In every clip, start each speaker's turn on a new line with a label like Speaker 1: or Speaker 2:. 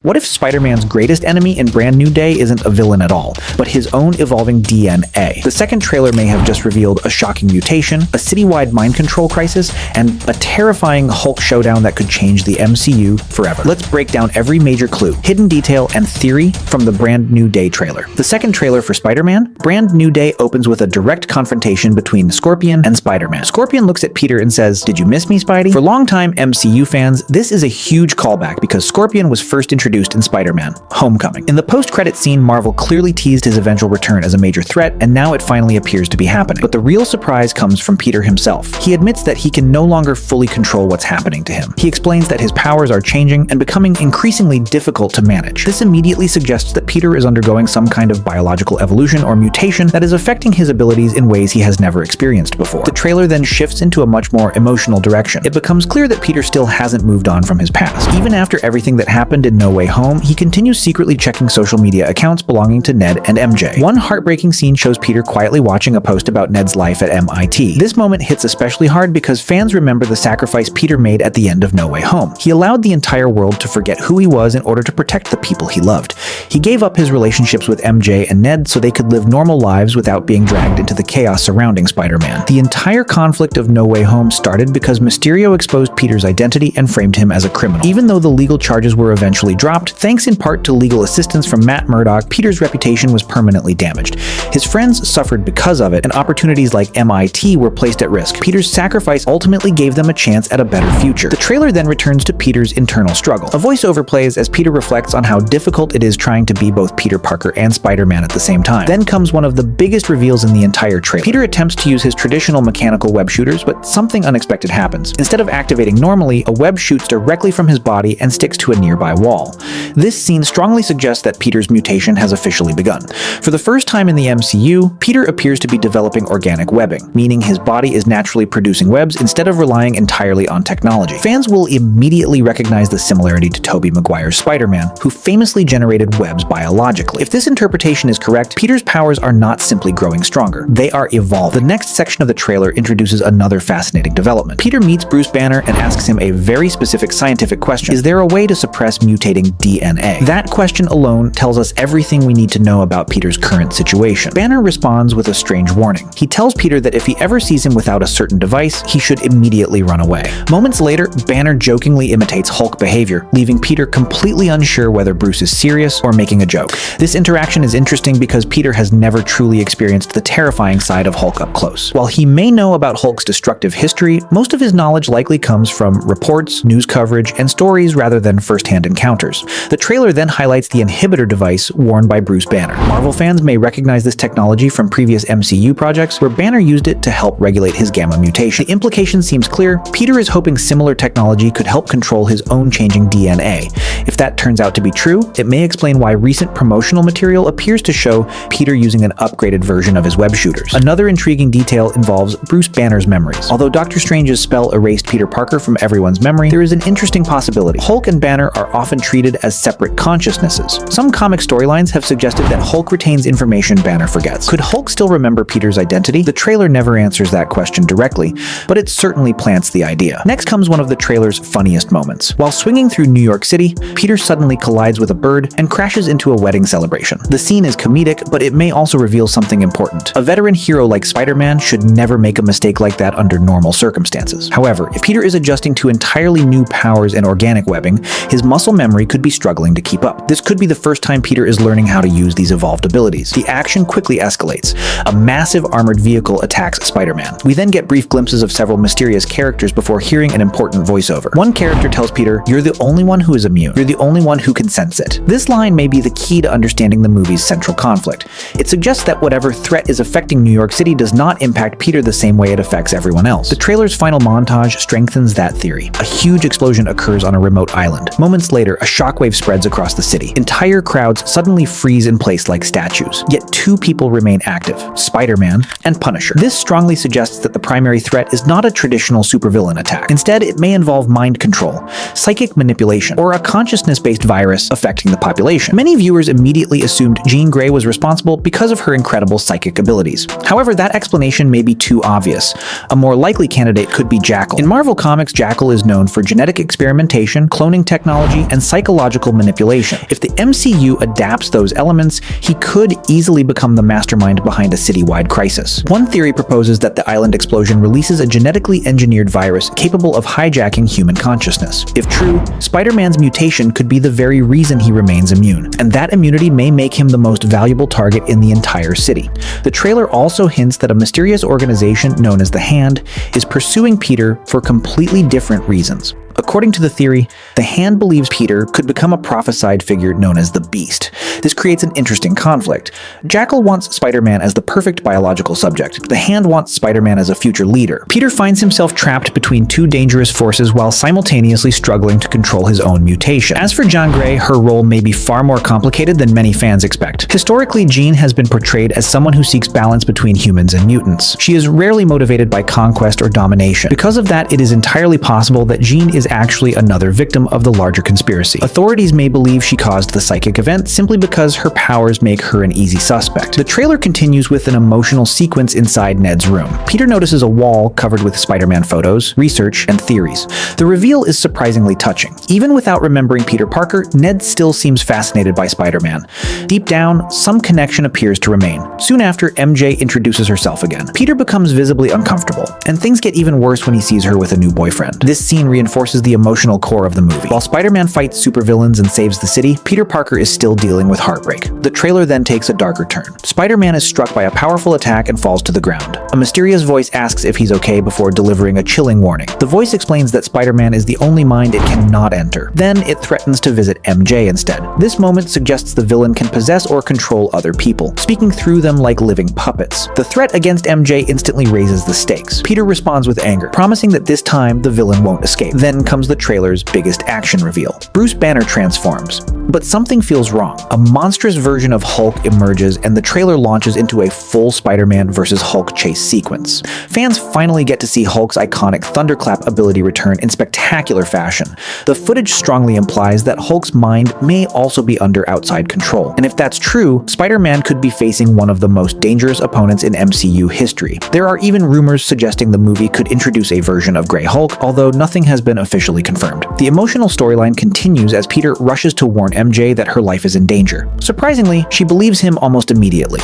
Speaker 1: What if Spider-Man's greatest enemy in Brand New Day isn't a villain at all, but his own evolving DNA? The second trailer may have just revealed a shocking mutation, a citywide mind control crisis, and a terrifying Hulk showdown that could change the MCU forever. Let's break down every major clue, hidden detail, and theory from the Brand New Day trailer. The second trailer for Spider-Man, Brand New Day opens with a direct confrontation between Scorpion and Spider-Man. Scorpion looks at Peter and says, "Did you miss me, Spidey?" For longtime MCU fans, this is a huge callback because Scorpion was first introduced in Spider-Man: Homecoming. In the post-credit scene, Marvel clearly teased his eventual return as a major threat, and now it finally appears to be happening. But the real surprise comes from Peter himself. He admits that he can no longer fully control what's happening to him. He explains that his powers are changing and becoming increasingly difficult to manage. This immediately suggests that Peter is undergoing some kind of biological evolution or mutation that is affecting his abilities in ways he has never experienced before. The trailer then shifts into a much more emotional direction. It becomes clear that Peter still hasn't moved on from his past. Even after everything that happened in No Way Home, he continues secretly checking social media accounts belonging to Ned and MJ. One heartbreaking scene shows Peter quietly watching a post about Ned's life at MIT. This moment hits especially hard because fans remember the sacrifice Peter made at the end of No Way Home. He allowed the entire world to forget who he was in order to protect the people he loved. He gave up his relationships with MJ and Ned so they could live normal lives without being dragged into the chaos surrounding Spider-Man. The entire conflict of No Way Home started because Mysterio exposed Peter's identity and framed him as a criminal. Even though the legal charges were eventually dropped, thanks in part to legal assistance from Matt Murdock, Peter's reputation was permanently damaged. His friends suffered because of it, and opportunities like MIT were placed at risk. Peter's sacrifice ultimately gave them a chance at a better future. The trailer then returns to Peter's internal struggle. A voiceover plays as Peter reflects on how difficult it is trying to be both Peter Parker and Spider-Man at the same time. Then comes one of the biggest reveals in the entire trailer. Peter attempts to use his traditional mechanical web shooters, but something unexpected happens. Instead of activating normally, a web shoots directly from his body and sticks to a nearby wall. This scene strongly suggests that Peter's mutation has officially begun. For the first time in the MCU, Peter appears to be developing organic webbing, meaning his body is naturally producing webs instead of relying entirely on technology. Fans will immediately recognize the similarity to Tobey Maguire's Spider-Man, who famously generated webs biologically. If this interpretation is correct, Peter's powers are not simply growing stronger, they are evolving. The next section of the trailer introduces another fascinating development. Peter meets Bruce Banner and asks him a very specific scientific question: is there a way to suppress mutating DNA? That question alone tells us everything we need to know about Peter's current situation. Banner responds with a strange warning. He tells Peter that if he ever sees him without a certain device, he should immediately run away. Moments later, Banner jokingly imitates Hulk behavior, leaving Peter completely unsure whether Bruce is serious or making a joke. This interaction is interesting because Peter has never truly experienced the terrifying side of Hulk up close. While he may know about Hulk's destructive history, most of his knowledge likely comes from reports, news coverage, and stories rather than first-hand encounters. The trailer then highlights the inhibitor device worn by Bruce Banner. Marvel fans may recognize this technology from previous MCU projects where Banner used it to help regulate his gamma mutation. The implication seems clear. Peter is hoping similar technology could help control his own changing DNA. If that turns out to be true, it may explain why recent promotional material appears to show Peter using an upgraded version of his web shooters. Another intriguing detail involves Bruce Banner's memories. Although Dr. Strange's spell erased Peter Parker from everyone's memory, there is an interesting possibility. Hulk and Banner are often treated as separate consciousnesses. Some comic storylines have suggested that Hulk retains information Banner forgets. Could Hulk still remember Peter's identity? The trailer never answers that question directly, but it certainly plants the idea. Next comes one of the trailer's funniest moments. While swinging through New York City, Peter suddenly collides with a bird and crashes into a wedding celebration. The scene is comedic, but it may also reveal something important. A veteran hero like Spider-Man should never make a mistake like that under normal circumstances. However, if Peter is adjusting to entirely new powers and organic webbing, his muscle memory could be struggling to keep up. This could be the first time Peter is learning how to use these evolved abilities. The action quickly escalates. A massive armored vehicle attacks Spider-Man. We then get brief glimpses of several mysterious characters before hearing an important voiceover. One character tells Peter, "You're the only one who is immune. You're the only one who can sense it." This line may be the key to understanding the movie's central conflict. It suggests that whatever threat is affecting New York City does not impact Peter the same way it affects everyone else. The trailer's final montage strengthens that theory. A huge explosion occurs on a remote island. Moments later, a shockwave spreads across the city. Entire crowds suddenly freeze in place like statues. Yet two people remain active: Spider-Man and Punisher. This strongly suggests that the primary threat is not a traditional supervillain attack. Instead, it may involve mind control, psychic manipulation, or a consciousness-based virus affecting the population. Many viewers immediately assumed Jean Grey was responsible because of her incredible psychic abilities. However, that explanation may be too obvious. A more likely candidate could be Jackal. In Marvel Comics, Jackal is known for genetic experimentation, cloning technology, and psychological psychological manipulation. If the MCU adapts those elements, he could easily become the mastermind behind a citywide crisis. One theory proposes that the island explosion releases a genetically engineered virus capable of hijacking human consciousness. If true, Spider-Man's mutation could be the very reason he remains immune, and that immunity may make him the most valuable target in the entire city. The trailer also hints that a mysterious organization known as the Hand is pursuing Peter for completely different reasons. According to the theory, the Hand believes Peter could become a prophesied figure known as the Beast. This creates an interesting conflict. Jackal wants Spider-Man as the perfect biological subject. The Hand wants Spider-Man as a future leader. Peter finds himself trapped between two dangerous forces while simultaneously struggling to control his own mutation. As for Jean Grey, her role may be far more complicated than many fans expect. Historically, Jean has been portrayed as someone who seeks balance between humans and mutants. She is rarely motivated by conquest or domination. Because of that, it is entirely possible that Jean is actually another victim of the larger conspiracy. Authorities may believe she caused the psychic event simply because her powers make her an easy suspect. The trailer continues with an emotional sequence inside Ned's room. Peter notices a wall covered with Spider-Man photos, research, and theories. The reveal is surprisingly touching. Even without remembering Peter Parker, Ned still seems fascinated by Spider-Man. Deep down, some connection appears to remain. Soon after, MJ introduces herself again. Peter becomes visibly uncomfortable, and things get even worse when he sees her with a new boyfriend. This scene reinforces the emotional core of the movie. While Spider-Man fights supervillains and saves the city, Peter Parker is still dealing with heartbreak. The trailer then takes a darker turn. Spider-Man is struck by a powerful attack and falls to the ground. A mysterious voice asks if he's okay before delivering a chilling warning. The voice explains that Spider-Man is the only mind it cannot enter. Then it threatens to visit MJ instead. This moment suggests the villain can possess or control other people, speaking through them like living puppets. The threat against MJ instantly raises the stakes. Peter responds with anger, promising that this time the villain won't escape. Then comes the trailer's biggest action reveal. Bruce Banner transforms. But something feels wrong. A monstrous version of Hulk emerges, and the trailer launches into a full Spider-Man vs. Hulk chase sequence. Fans finally get to see Hulk's iconic thunderclap ability return in spectacular fashion. The footage strongly implies that Hulk's mind may also be under outside control. And if that's true, Spider-Man could be facing one of the most dangerous opponents in MCU history. There are even rumors suggesting the movie could introduce a version of Grey Hulk, although nothing has been officially confirmed. The emotional storyline continues as Peter rushes to warn MJ that her life is in danger. Surprisingly, she believes him almost immediately.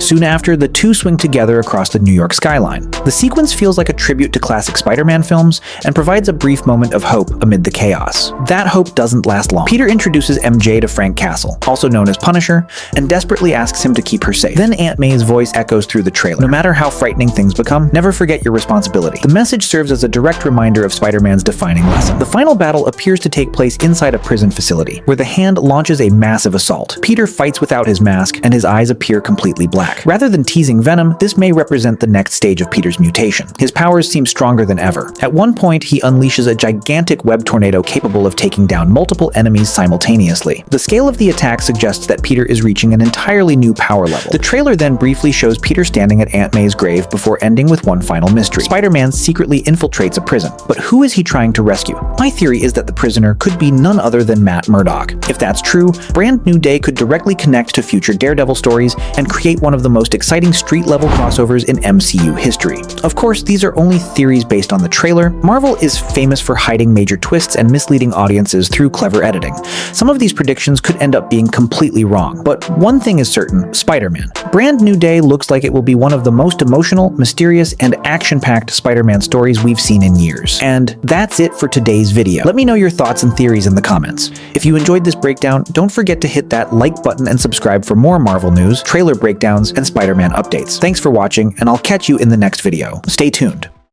Speaker 1: Soon after, the two swing together across the New York skyline. The sequence feels like a tribute to classic Spider-Man films and provides a brief moment of hope amid the chaos. That hope doesn't last long. Peter introduces MJ to Frank Castle, also known as Punisher, and desperately asks him to keep her safe. Then Aunt May's voice echoes through the trailer. No matter how frightening things become, never forget your responsibility. The message serves as a direct reminder of Spider-Man's defining lesson. The final battle appears to take place inside a prison facility, where the Hand launches a massive assault. Peter fights without his mask, and his eyes appear completely black. Rather than teasing venom, this may represent the next stage of Peter's mutation. His powers seem stronger than ever. At one point, he unleashes a gigantic web tornado capable of taking down multiple enemies simultaneously. The scale of the attack suggests that Peter is reaching an entirely new power level. The trailer then briefly shows Peter standing at Aunt May's grave before ending with one final mystery. Spider-Man secretly infiltrates a prison, but who is he trying to rescue? My theory is that the prisoner could be none other than Matt Murdock. If that's true, Brand New Day could directly connect to future Daredevil stories and create one of the most exciting street-level crossovers in MCU history. Of course, these are only theories based on the trailer. Marvel is famous for hiding major twists and misleading audiences through clever editing. Some of these predictions could end up being completely wrong, but one thing is certain: Spider-Man. Brand New Day looks like it will be one of the most emotional, mysterious, and action-packed Spider-Man stories we've seen in years. And that's it for today's video. Let me know your thoughts and theories in the comments. If you enjoyed this breakdown, don't forget to hit that like button and subscribe for more Marvel news, trailer breakdowns, and Spider-Man updates. Thanks for watching, and I'll catch you in the next video. Stay tuned.